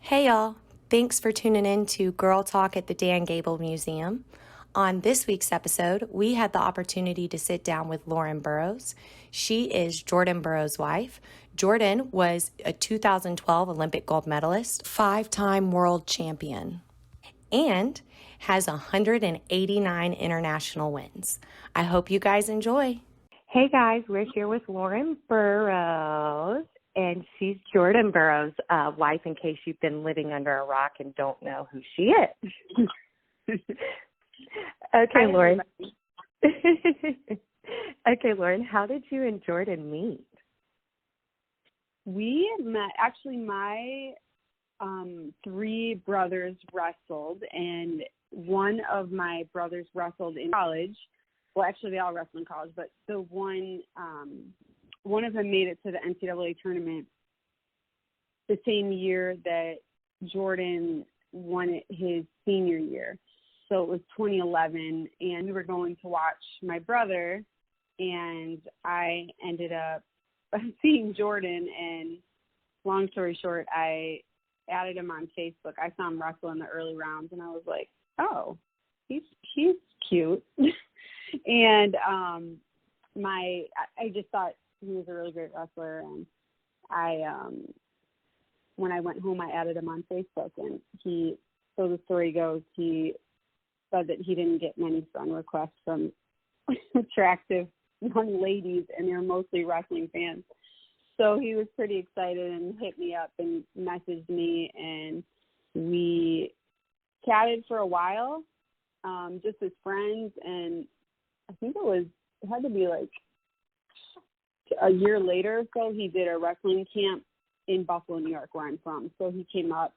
Hey y'all, thanks for tuning in to Girl Talk at the Dan Gable Museum. On this week's episode, we had the opportunity to sit down with Lauren Burroughs. She is Jordan Burroughs' wife. Jordan was a 2012 Olympic gold medalist, 5-time world champion, and has 189 international wins. I hope you guys enjoy. Hey guys, we're here with Lauren Burroughs. And she's Jordan Burroughs' wife, in case you've been living under a rock and don't know who she is. Okay, Lauren. Okay, Lauren, how did you and Jordan meet? We met, actually, my three brothers wrestled, and one of my brothers wrestled in college. Well, actually, they all wrestled in college, but the one of them made it to the NCAA tournament the same year that Jordan won it his senior year. So it was 2011, and we were going to watch my brother, and I ended up seeing Jordan, and long story short, I added him on Facebook. I saw him wrestle in the early rounds, and I was like, oh, he's cute. And I just thought he was a really great wrestler, and when I went home, I added him on Facebook, and so the story goes, he said that he didn't get many friend requests from attractive young ladies, and they're mostly wrestling fans. So he was pretty excited and hit me up and messaged me, and we chatted for a while, just as friends, and I think it had to be like a year later or so, he did a wrestling camp in Buffalo, New York, where I'm from. So he came up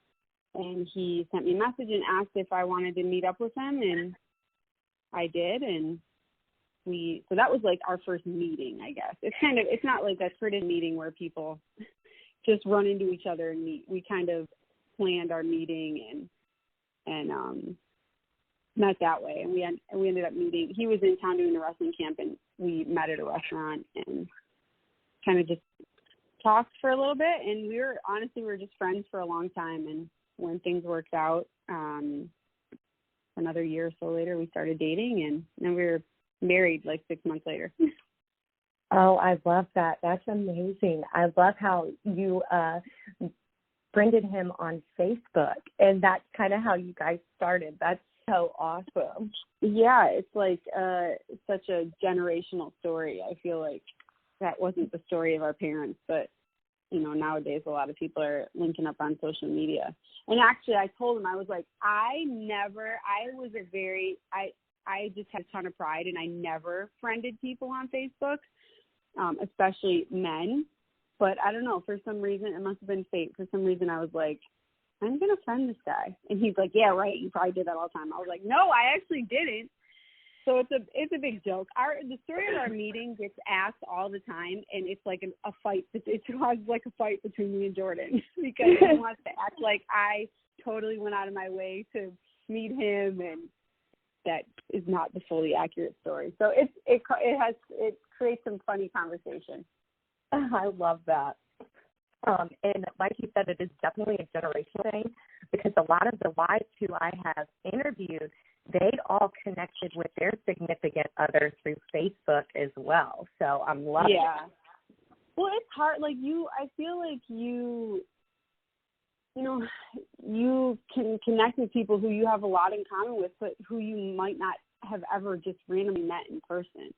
and he sent me a message and asked if I wanted to meet up with him, and I did. And so that was like our first meeting, I guess. It's not like a traditional meeting where people just run into each other and meet. We kind of planned our meeting and met that way. And we ended up meeting. He was in town doing a wrestling camp, and we met at a restaurant and kind of just talked for a little bit, and we were just friends for a long time. And when things worked out, another year or so later, we started dating, and then we were married like 6 months later. Oh, I love that. That's amazing. I love how you friended him on Facebook, and that's kind of how you guys started. That's so awesome. Yeah, it's like such a generational story. I feel like that wasn't the story of our parents, but, nowadays a lot of people are linking up on social media. And actually, I told him, I was like, I just had a ton of pride, and I never friended people on Facebook, especially men. But I don't know, for some reason, it must have been fate. For some reason, I was like, I'm going to friend this guy. And he's like, yeah, right, you probably did that all the time. I was like, no, I actually didn't. So it's a big joke. The story of our meeting gets asked all the time, and it's like a fight. It causes like a fight between me and Jordan because he wants to act like I totally went out of my way to meet him, and that is not the fully accurate story. So it creates some funny conversation. I love that. And like you said, it is definitely a generational thing, because a lot of the wives who I have interviewed, they all connected with their significant others through Facebook as well. So I'm loving it. Well, it's hard. Like I feel like you can connect with people who you have a lot in common with, but who you might not have ever just randomly met in person.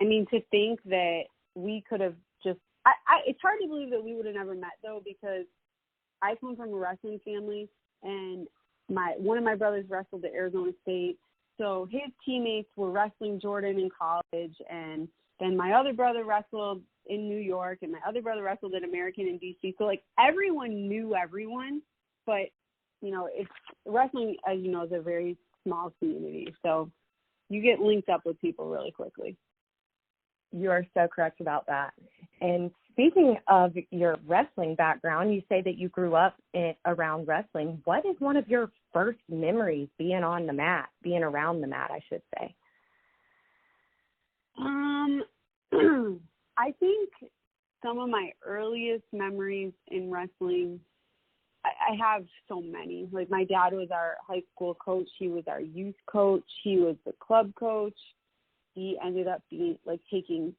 I mean, to think that we could have just, it's hard to believe that we would have never met, though, because I come from a wrestling family, and one of my brothers wrestled at Arizona State, so his teammates were wrestling Jordan in college, and then my other brother wrestled in New York, and my other brother wrestled at American in D.C., so, like, everyone knew everyone, but, it's wrestling, as you know, is a very small community, so you get linked up with people really quickly. You are so correct about that. And speaking of your wrestling background, you say that you grew up around wrestling. What is one of your first memories being around the mat, I should say? I think some of my earliest memories in wrestling, I have so many. Like, my dad was our high school coach. He was our youth coach. He was the club coach. He ended up being, like, taking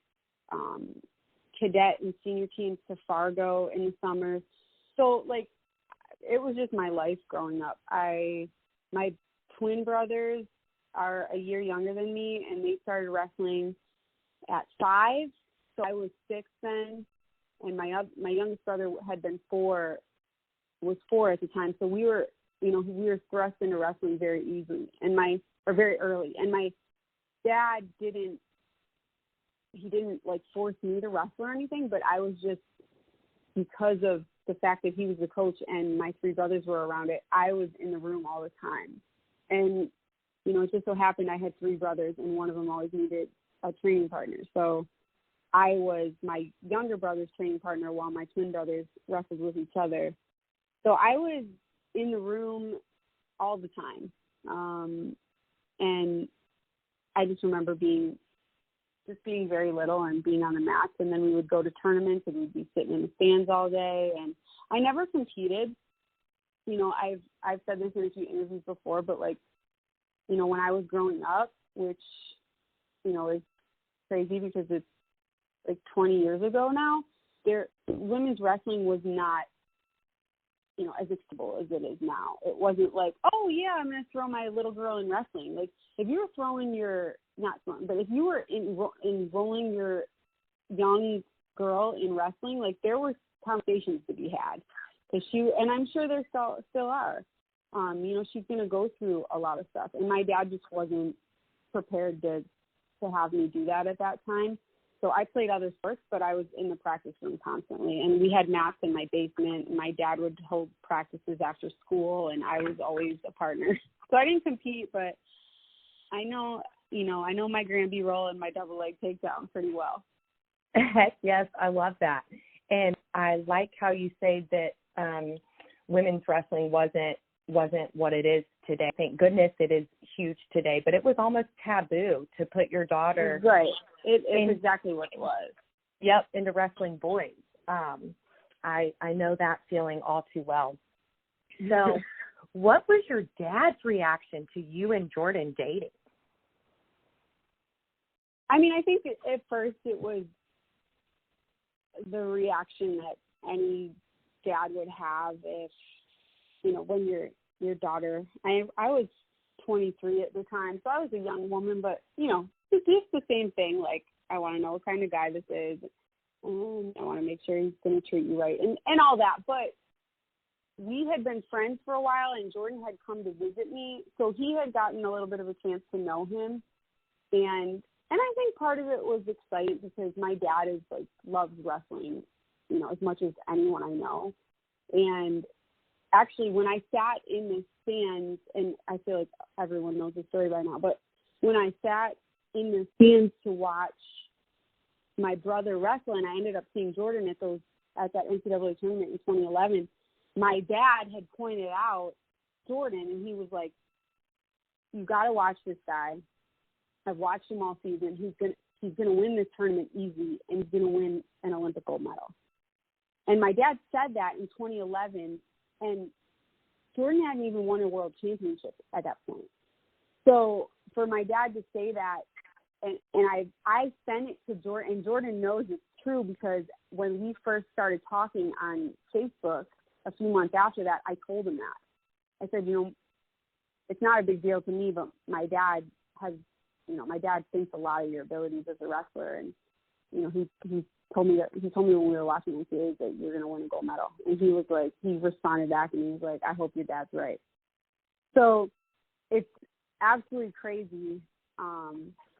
cadet and senior teams to Fargo in the summers. So, like, it was just my life growing up. My twin brothers are a year younger than me, and they started wrestling at 5. So I was 6 then, and my youngest brother had been 4 at the time. So we were thrust into wrestling very easily very early. And my dad didn't like force me to wrestle or anything, but I was just, because of the fact that he was the coach and my 3 brothers were around it, I was in the room all the time. And, it just so happened I had 3 brothers, and one of them always needed a training partner. So I was my younger brother's training partner while my twin brothers wrestled with each other. So I was in the room all the time. And I just remember being very little and being on the mats, and then we would go to tournaments and we'd be sitting in the stands all day. And I never competed. I've said this in a few interviews before, but like, when I was growing up, which, is crazy because it's like 20 years ago now, women's wrestling was not, as acceptable as it is now. It wasn't like, oh yeah, I'm going to throw my little girl in wrestling. Like, if you were if you were enrolling your young girl in wrestling, like, there were conversations to be had. And I'm sure there still are. She's going to go through a lot of stuff. And my dad just wasn't prepared to have me do that at that time. So I played other sports, but I was in the practice room constantly. And we had mats in my basement, and my dad would hold practices after school, and I was always a partner. So I didn't compete, but I know my Granby roll and my double leg takedown pretty well. Heck yes, I love that. And I like how you say that women's wrestling wasn't what it is today. Thank goodness it is huge today, but it was almost taboo to put your daughter. Right. It's exactly what it was. Yep, into wrestling boys. I know that feeling all too well. So what was your dad's reaction to you and Jordan dating? I mean, I think at first it was the reaction that any dad would have if, when your daughter, I was 23 at the time, so I was a young woman, but, it's just the same thing. Like, I want to know what kind of guy this is, and I want to make sure he's going to treat you right, and all that. But we had been friends for a while, and Jordan had come to visit me, so he had gotten a little bit of a chance to know him, and I think part of it was exciting because my dad loves wrestling, as much as anyone I know. And actually, when I sat in the stands, and I feel like everyone knows the story by now, but when I sat in the stands to watch my brother wrestle, and I ended up seeing Jordan at that NCAA tournament in 2011, my dad had pointed out Jordan, and he was like, "You got to watch this guy. I've watched him all season. He's gonna win this tournament easy, and he's gonna win an Olympic gold medal." And my dad said that in 2011, and Jordan hadn't even won a world championship at that point. So for my dad to say that, and I sent it to Jordan, and Jordan knows it's true because when we first started talking on Facebook a few months after that, I told him that. I said, it's not a big deal to me, but my dad thinks a lot of your abilities as a wrestler, and he told me when we were watching NCAAs that you're going to win a gold medal. And he responded back, and he was like, "I hope your dad's right." So it's absolutely crazy.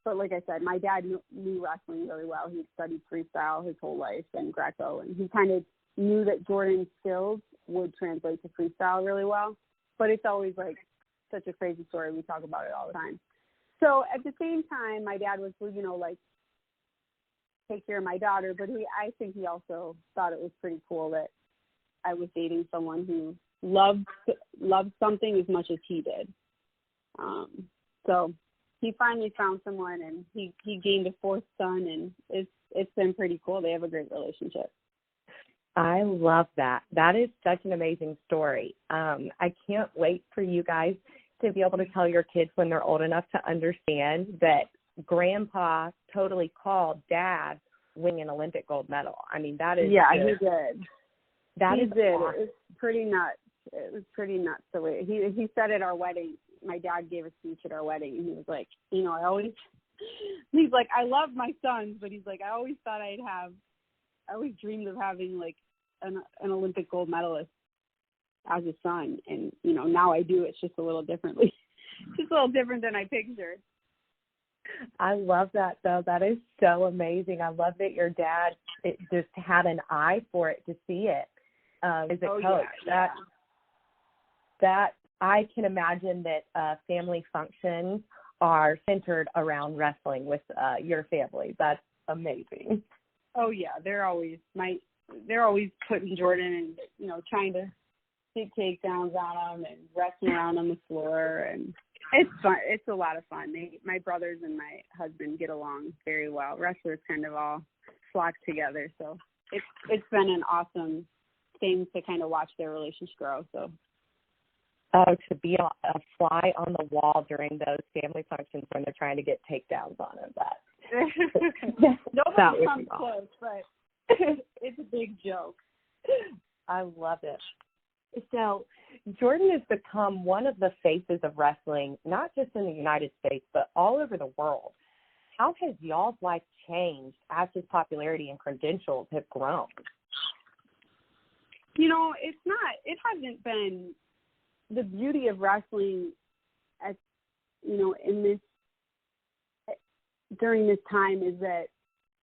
But like I said, my dad knew wrestling really well. He studied freestyle his whole life and Greco, and he kind of knew that Jordan's skills would translate to freestyle really well. But it's always such a crazy story. We talk about it all the time. So at the same time, my dad was, take care of my daughter, but I think he also thought it was pretty cool that I was dating someone who loved something as much as he did. So he finally found someone, and he gained a 4th son, and it's been pretty cool. They have a great relationship. I love that. That is such an amazing story. I can't wait for you guys to be able to tell your kids when they're old enough to understand that Grandpa totally called Dad winning an Olympic gold medal. I mean, that is he did. That he is did. awesome. It was pretty nuts. It was pretty nuts the way he said at our wedding. My dad gave a speech at our wedding, and he was like, he's like, I love my sons, but he's like, I always dreamed of having like an Olympic gold medalist as a son, and now I do. It's just a little differently, just a little different than I pictured. I love that, though. That is so amazing. I love that your dad just had an eye for it to see it as a coach. Yeah. That I can imagine that family functions are centered around wrestling with your family. That's amazing. Oh yeah, they're always putting Jordan and trying to take takedowns on him and wrestling around on the floor, and it's fun. It's a lot of fun. My brothers and my husband get along very well. Wrestlers kind of all flock together, so it's been an awesome thing to kind of watch their relationship grow. So. Oh, to be a fly on the wall during those family functions when they're trying to get takedowns on him. Nobody comes close, but it's a big joke. I love it. So Jordan has become one of the faces of wrestling, not just in the United States, but all over the world. How has y'all's life changed as his popularity and credentials have grown? It hasn't been the beauty of wrestling during this time is that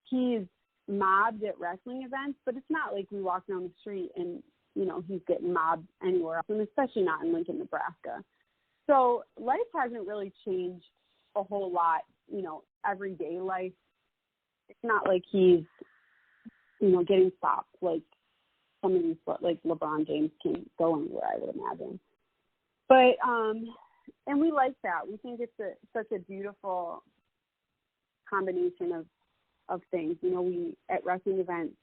he's mobbed at wrestling events, but it's not like we walk down the street and he's getting mobbed anywhere else, and especially not in Lincoln, Nebraska. So life hasn't really changed a whole lot, everyday life. It's not like he's, getting stopped like some of these, like LeBron James can't go anywhere, I would imagine. But, and we like that. We think it's such a beautiful combination of things. We, at wrestling events,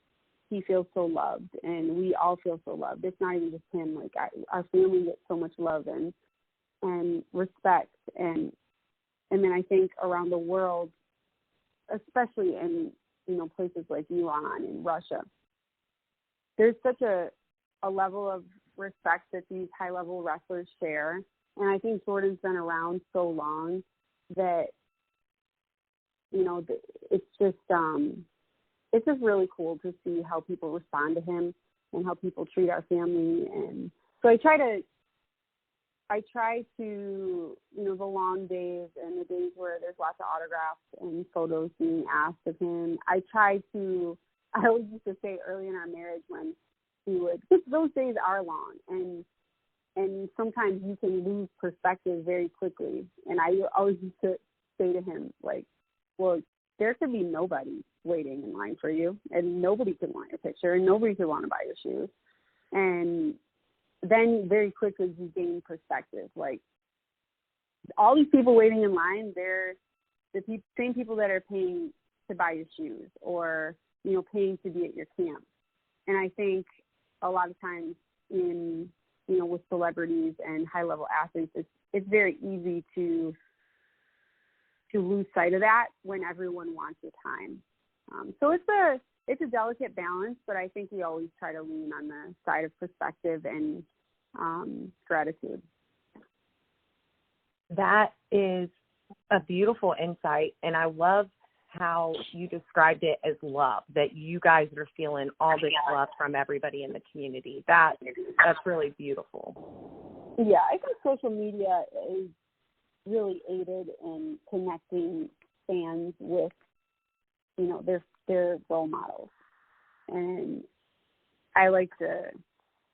he feels so loved, and we all feel so loved. It's not even just him. Like, our family gets so much love and respect. And then I think around the world, especially in, places like Iran and Russia, there's such a level of respect that these high-level wrestlers share. And I think Jordan's been around so long that, it's just really cool to see how people respond to him and how people treat our family. And so I try to, the long days and the days where there's lots of autographs and photos being asked of him, I always used to say early in our marriage when he would, because those days are long, and sometimes you can lose perspective very quickly. And I always used to say to him, like, well, there could be nobody waiting in line for you, and nobody could want your picture, and nobody could want to buy your shoes. And then very quickly you gain perspective. Like, all these people waiting in line, they're the same people that are paying to buy your shoes or, paying to be at your camp. And I think a lot of times with celebrities and high-level athletes, it's very easy to lose sight of that when everyone wants your time. So it's a delicate balance, but I think we always try to lean on the side of perspective and gratitude. That is a beautiful insight, and I love how you described it as love, that you guys are feeling all this love from everybody in the community. That's really beautiful. Yeah, I think social media is really aided in connecting fans with, their role models. And I like to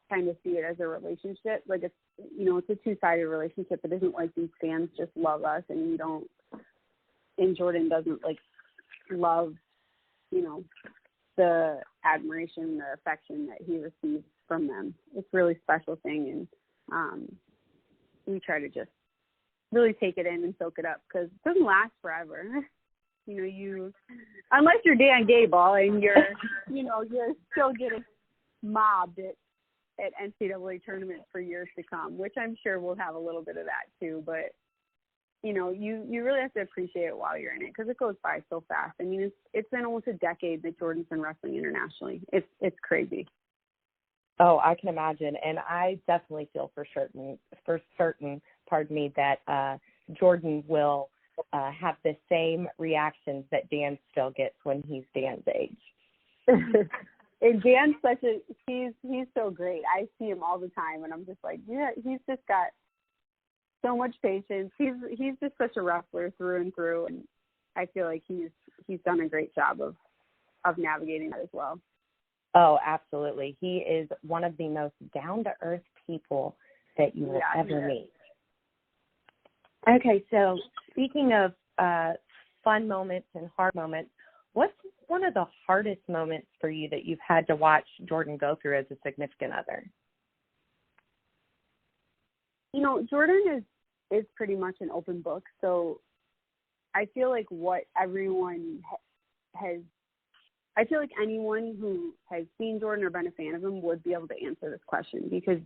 kind of see it as a relationship. Like, it's a two-sided relationship. It isn't like these fans just love us and Jordan doesn't, like, love, the admiration, the affection that he receives from them. It's a really special thing, and we try to just really take it in and soak it up, because it doesn't last forever. Unless you're Dan Gable and you're still getting mobbed at NCAA tournaments for years to come, which I'm sure we'll have a little bit of that too. But, you know, you really have to appreciate it while you're in it because it goes by so fast. I mean, it's been almost a decade that Jordan's been wrestling internationally. It's crazy. Oh, I can imagine. And I definitely feel for certain, that Jordan will have the same reactions that Dan still gets when he's Dan's age. And Dan's he's so great. I see him all the time, and I'm just like, yeah, he's just got so much patience. He's just such a wrestler through and through, and I feel like he's done a great job of navigating that as well. Oh, absolutely. He is one of the most down-to-earth people that you will ever meet. Okay, so speaking of fun moments and hard moments, what's one of the hardest moments for you that you've had to watch Jordan go through as a significant other? You know, Jordan is pretty much an open book, so I feel like what everyone has – I feel like anyone who has seen Jordan or been a fan of him would be able to answer this question because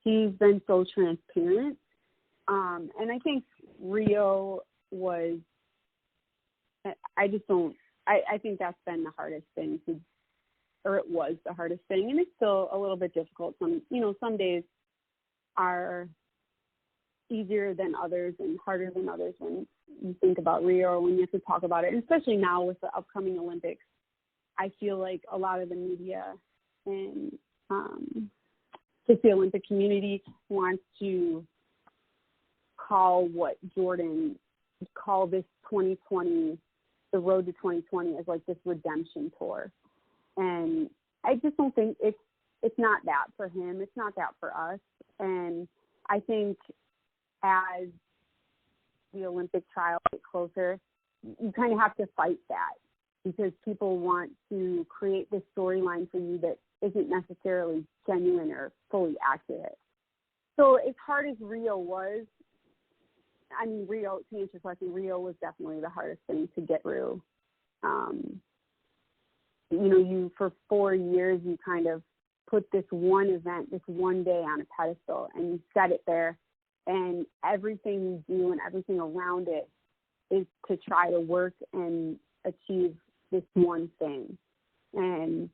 he's been so transparent. And I think Rio was – I think that's been the hardest thing it was the hardest thing, and it's still a little bit difficult. Some days are easier than others and harder than others when you think about Rio or when you have to talk about it, and especially now with the upcoming Olympics. I feel like a lot of the media and just the Olympic community wants to call this 2020, the road to 2020, as like this redemption tour. And I just don't think it's not that for him. It's not that for us. And I think as the Olympic trials get closer, you kind of have to fight that because people want to create this storyline for you that isn't necessarily genuine or fully accurate. So as hard as Rio was, to answer your question, Rio was definitely the hardest thing to get through. For 4 years, you kind of put this one event, this one day on a pedestal, and you set it there, and everything you do and everything around it is to try to work and achieve this one thing. And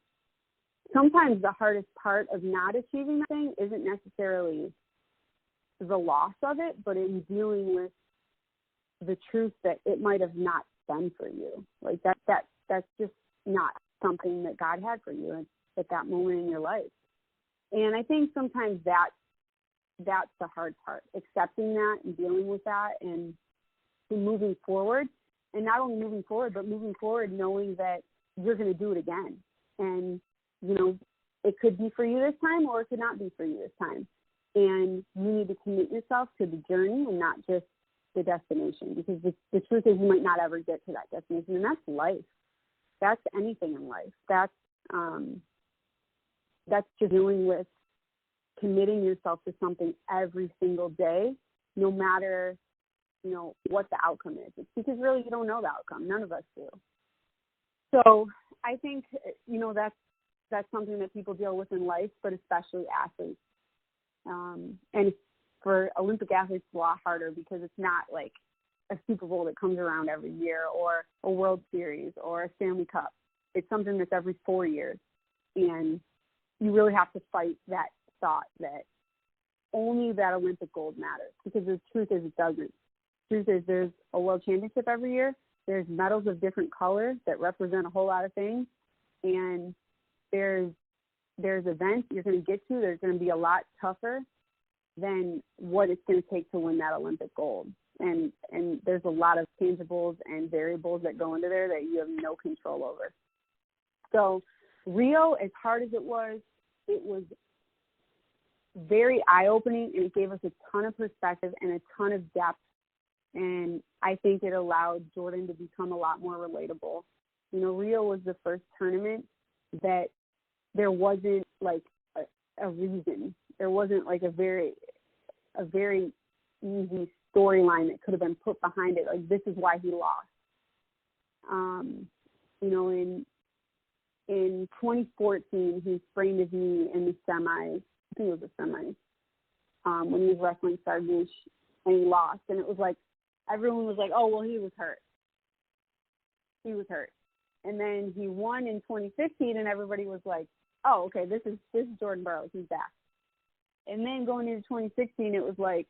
sometimes the hardest part of not achieving that thing isn't necessarily the loss of it, but in dealing with the truth that it might have not been for you. Like that's just not something that God had for you at that moment in your life. And I think sometimes that's the hard part, accepting that and dealing with that and moving forward. And not only moving forward, but moving forward knowing that you're going to do it again. And, it could be for you this time or it could not be for you this time. And you need to commit yourself to the journey and not just the destination, because the truth is you might not ever get to that destination, and that's life. That's anything in life. That's just dealing with committing yourself to something every single day, no matter, what the outcome is. It's because really you don't know the outcome. None of us do. So I think, that's something that people deal with in life, but especially athletes. And for Olympic athletes, it's a lot harder because it's not like a Super Bowl that comes around every year or a World Series or a Stanley Cup. It's something that's every 4 years. And you really have to fight that thought that only that Olympic gold matters, because the truth is it doesn't. The truth is there's a world championship every year. There's medals of different colors that represent a whole lot of things. And there's events you're going to get to. There's going to be a lot tougher than what it's going to take to win that Olympic gold. And there's a lot of tangibles and variables that go into there that you have no control over. So Rio, as hard as it was very eye-opening, and it gave us a ton of perspective and a ton of depth. And I think it allowed Jordan to become a lot more relatable. Rio was the first tournament that there wasn't like a reason. There wasn't like a very easy storyline that could have been put behind it. Like, this is why he lost. And in 2014, he sprained his knee in the semis. I think it was the semis, when he was wrestling Sargouche, and he lost. And it was like, everyone was like, oh, well, he was hurt. He was hurt. And then he won in 2015, and everybody was like, oh, okay, this is Jordan Burroughs. He's back. And then going into 2016, it was like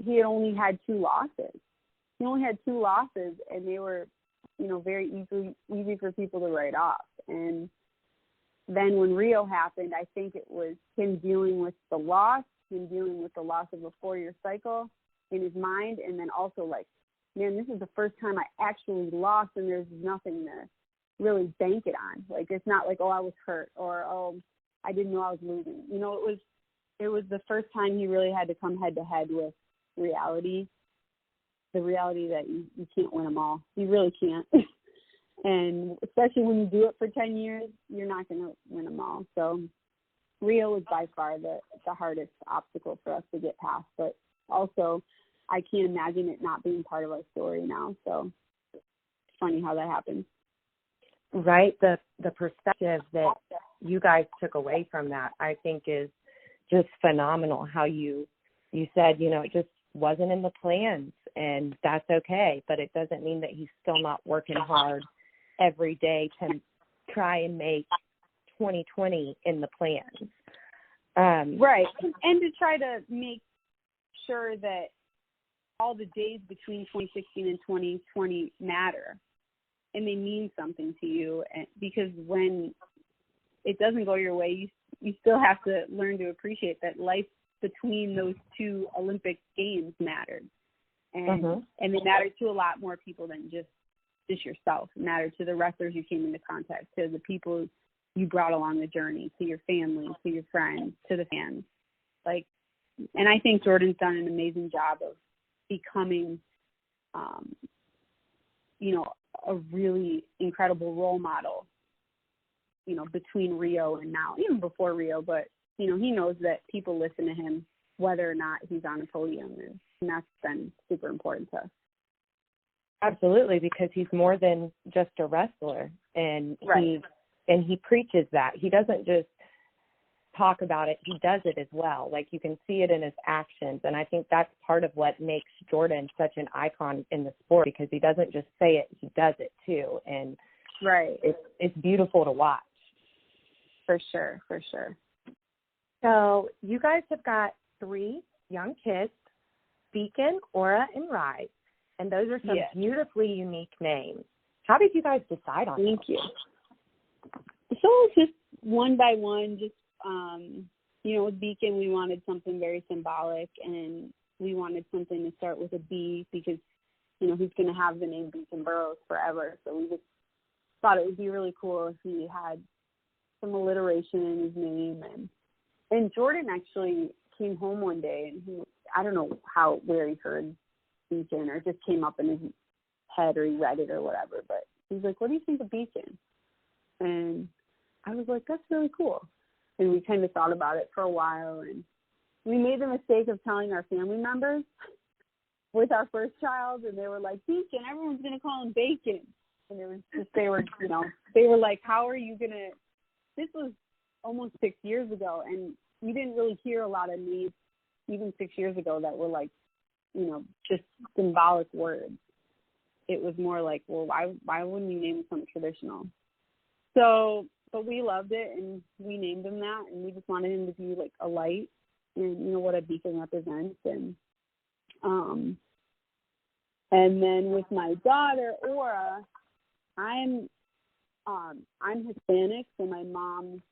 he had only had 2 losses. He only had 2 losses, and they were, very easy for people to write off. And then when Rio happened, I think it was him dealing with the loss of a 4-year cycle in his mind, and then also like, man, this is the first time I actually lost, and there's nothing to really bank it on. Like, it's not like, oh, I was hurt, or, oh, I didn't know I was losing. It was the first time he really had to come head to head with reality, the reality that you can't win them all. You really can't. And especially when you do it for 10 years, you're not going to win them all. So Rio was by far the hardest obstacle for us to get past. But also, I can't imagine it not being part of our story now. So it's funny how that happens. Right. The perspective that you guys took away from that, I think, is just phenomenal. How you said, it just wasn't in the plans, and that's okay. But it doesn't mean that he's still not working hard every day to try and make 2020 in the plans. Right. And to try to make sure that all the days between 2016 and 2020 matter, and they mean something to you. And because when it doesn't go your way, you still have to learn to appreciate that life between those 2 Olympic games mattered. And and they mattered to a lot more people than just yourself. It mattered to the wrestlers you came into contact, to the people you brought along the journey, to your family, to your friends, to the fans. And I think Jordan's done an amazing job of becoming, a really incredible role model, between Rio and now, even before Rio, but, he knows that people listen to him whether or not he's on a podium, and that's been super important to us. Absolutely, because he's more than just a wrestler, and right. he preaches that. He doesn't just talk about it, he does it as well. Like, you can see it in his actions, and I think that's part of what makes Jordan such an icon in the sport, because he doesn't just say it, he does it too, and right, it's beautiful to watch. For sure. So you guys have got 3 young kids, Beacon, Aura, and Rise, and those are some beautifully unique names. How did you guys decide on Thank you. So just one by one, with Beacon, we wanted something very symbolic, and we wanted something to start with a B because, he's going to have the name Beacon Burroughs forever. So we just thought it would be really cool if he had some alliteration in his name. And Jordan actually came home one day, and I don't know where he heard Beacon, or it just came up in his head, or he read it or whatever, but he's like, what do you think of Beacon? And I was like, that's really cool. And we kind of thought about it for a while, and we made the mistake of telling our family members with our first child, and they were like, Beacon, everyone's going to call him Bacon. And it was just, they were like, how are you going to, this was almost 6 years ago, and we didn't really hear a lot of names even 6 years ago that were like, just symbolic words. It was more like, well, why wouldn't you name him something traditional? So, but we loved it, and we named him that, and we just wanted him to be like a light, and what a beacon represents. And then with my daughter Aura, I'm Hispanic, so my mom's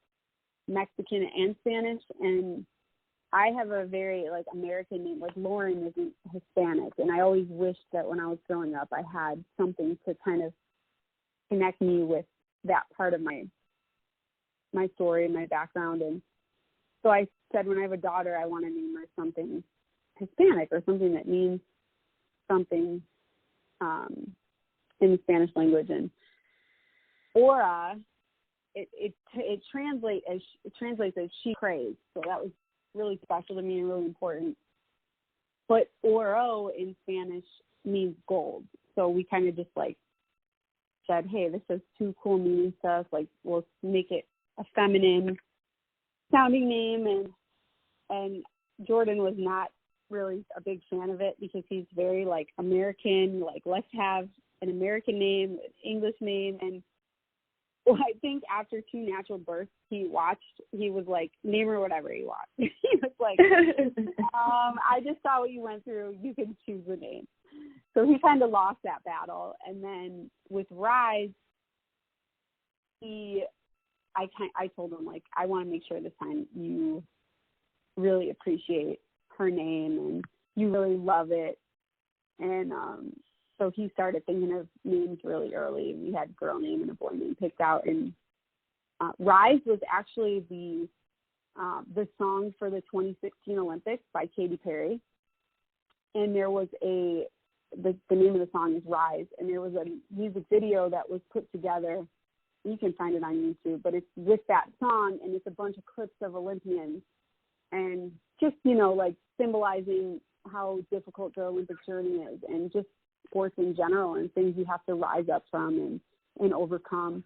Mexican and Spanish, and I have a very American name. Like, Lauren isn't Hispanic, and I always wished that when I was growing up I had something to kind of connect me with that part of my story and my background. And so I said, when I have a daughter, I want to name her something Hispanic, or something that means something in the Spanish language. And Aura, it translates as she prays, so that was really special to me and really important. But oro in Spanish means gold, so we kind of just said, hey, this has two cool meaning stuff. Like, we'll make it a feminine sounding name. And Jordan was not really a big fan of it because he's very, like, American. Like, let's have an American name, an English name. And well, I think after 2 natural births, he was like, name her whatever you want. He was like, I just saw what you went through. You can choose the name. So he kind of lost that battle. And then with Rise, I told him, like, I want to make sure this time you really appreciate her name and you really love it. And so he started thinking of names really early. We had a girl name and a boy name picked out. And Rise was actually the song for the 2016 Olympics by Katy Perry. And there was the name of the song is Rise. And there was a music video that was put together. You can find it on YouTube, but it's with that song, and it's a bunch of clips of Olympians and just, like symbolizing how difficult the Olympic journey is and just sports in general and things you have to rise up from and overcome.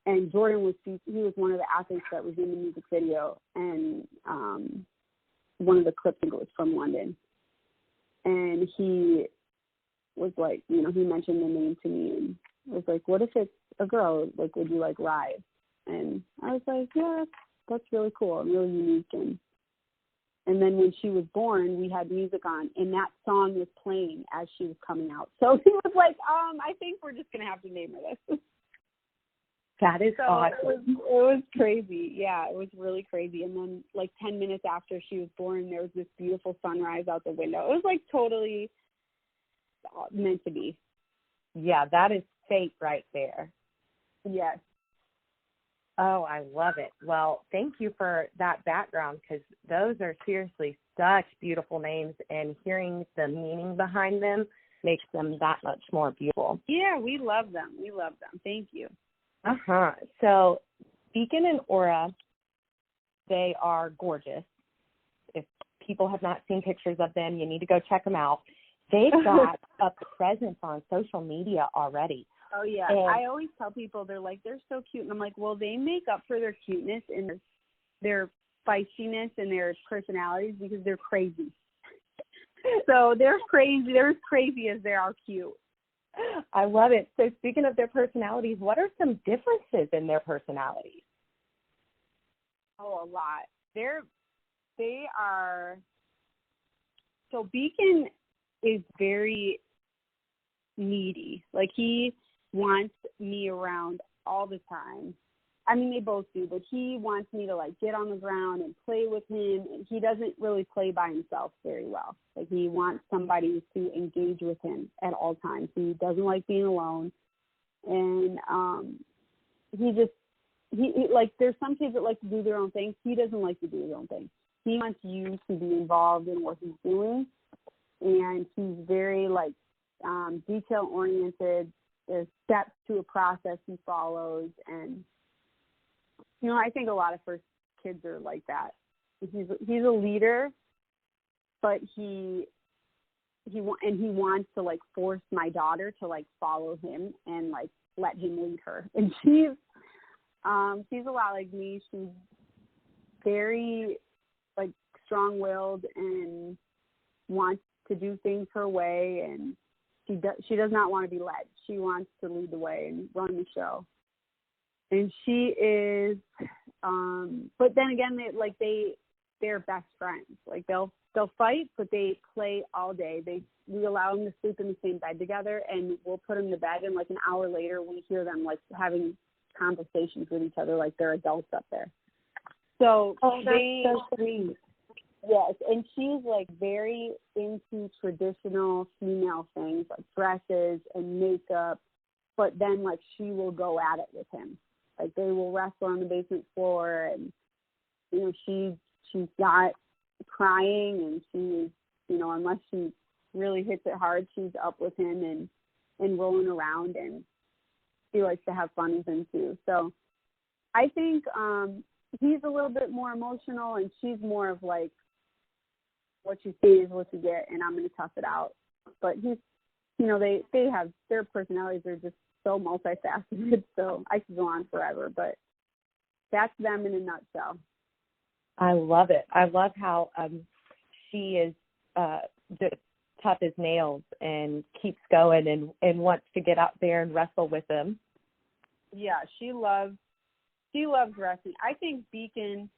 And Jordan he was one of the athletes that was in the music video, and one of the clips, I think it was from London. And he was like, he mentioned the name to me and was like, what if it's a girl? Like, would you like Rise? And I was like, yeah, that's really cool and really unique. And then when she was born, we had music on, and that song was playing as she was coming out. So he was like, I think we're just going to have to name her this. That is awesome. It was crazy. Yeah, it was really crazy. And then, like, 10 minutes after she was born, there was this beautiful sunrise out the window. It was, like, totally meant to be. Yeah, that is fate right there. Yes. Oh, I love it. Well, thank you for that background, because those are seriously such beautiful names, and hearing the meaning behind them makes them that much more beautiful. Yeah, we love them. We love them. Thank you. Uh-huh. So Beacon and Aura, they are gorgeous. If people have not seen pictures of them, you need to go check them out. They've got a presence on social media already. Oh, yeah. And I always tell people, they're like, they're so cute. And I'm like, well, they make up for their cuteness and their feistiness and their personalities because they're crazy. So they're crazy. They're as crazy as they are cute. I love it. So speaking of their personalities, what are some differences in their personalities? Oh, a lot. They are, so Beacon is very needy. Like, he wants me around all the time. I mean, they both do, but he wants me to, like, get on the ground and play with him. And he doesn't really play by himself very well. Like, he wants somebody to engage with him at all times. He doesn't like being alone. And he like, there's some kids that like to do their own thing. He doesn't like to do his own thing. He wants you to be involved in what he's doing. And he's very, like, detail-oriented. There's steps to a process he follows. And, I think a lot of first kids are like that. He's a leader, but he wants to, like, force my daughter to, like, follow him and, like, let him lead her. And she's a lot like me. She's very, like, strong-willed and wants to do things her way, and she does not want to be led. She wants to lead the way and run the show. And she is, but then again, they're best friends. Like, they'll fight, but they play all day. We allow them to sleep in the same bed together, and we'll put them to bed, and, like, an hour later, we hear them, like, having conversations with each other like they're adults up there. So that's so sweet. Yes, and she's, like, very into traditional female things like dresses and makeup, but then, like, she will go at it with him. Like, they will wrestle on the basement floor, and, she's not crying, and she's, unless she really hits it hard, she's up with him and rolling around, and she likes to have fun with him too. So I think he's a little bit more emotional, and she's more of, like, what you see is what you get, and I'm going to tough it out. But he's, they have, their personalities are just so multifaceted, so I could go on forever, but that's them in a nutshell. I love it. I love how she is just tough as nails and keeps going and wants to get out there and wrestle with them. Yeah, she loves wrestling. I think Beacon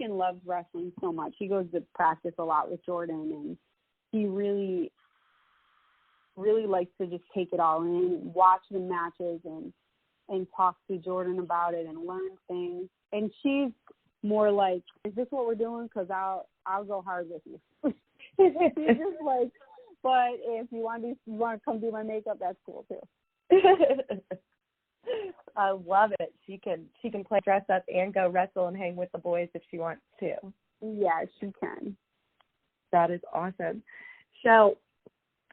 loves wrestling so much. He goes to practice a lot with Jordan, and he really, really likes to just take it all in and watch the matches and talk to Jordan about it and learn things. And she's more like, is this what we're doing? Because I'll go hard with you. She's just like, but if you want to come do my makeup, that's cool too. I love it. She can play dress up and go wrestle and hang with the boys if she wants to. Yeah, she can. That is awesome. So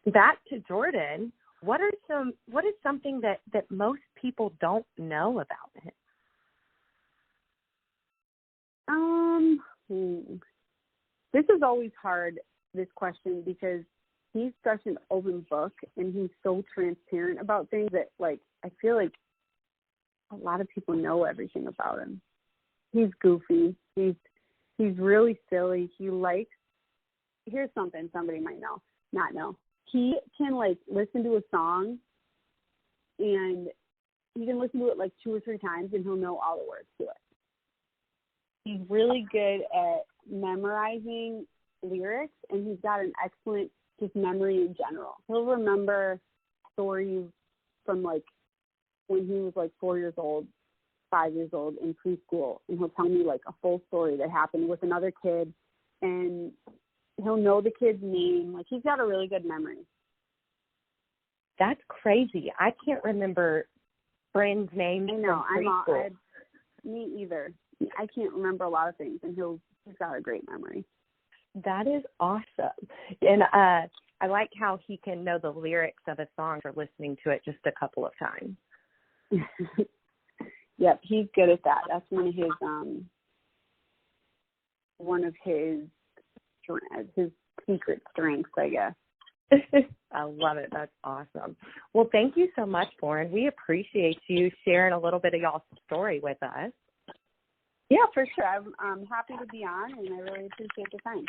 back to Jordan, what is something that most people don't know about him? This is always hard, this question, because he's such an open book and he's so transparent about things that, like, I feel like a lot of people know everything about him. He's goofy. He's really silly. Here's something somebody might not know. He can, like, listen to a song and he can listen to it like 2 or 3 times and he'll know all the words to it. He's really good at memorizing lyrics, and he's got an excellent just memory in general. He'll remember stories from, like, when he was like 4 years old, 5 years old in preschool, and he'll tell me like a full story that happened with another kid, and he'll know the kid's name. Like, he's got a really good memory. That's crazy. I can't remember friends' names. I know. From preschool. Me either. I can't remember a lot of things, and he's got a great memory. That is awesome. And I like how he can know the lyrics of a song for listening to it just a couple of times. Yep, he's good at that. That's one of his secret strengths, I guess. I love it. That's awesome. Well, thank you so much, Lauren. We appreciate you sharing a little bit of y'all's story with us. Yeah, for sure. I'm happy to be on, and I really appreciate the time.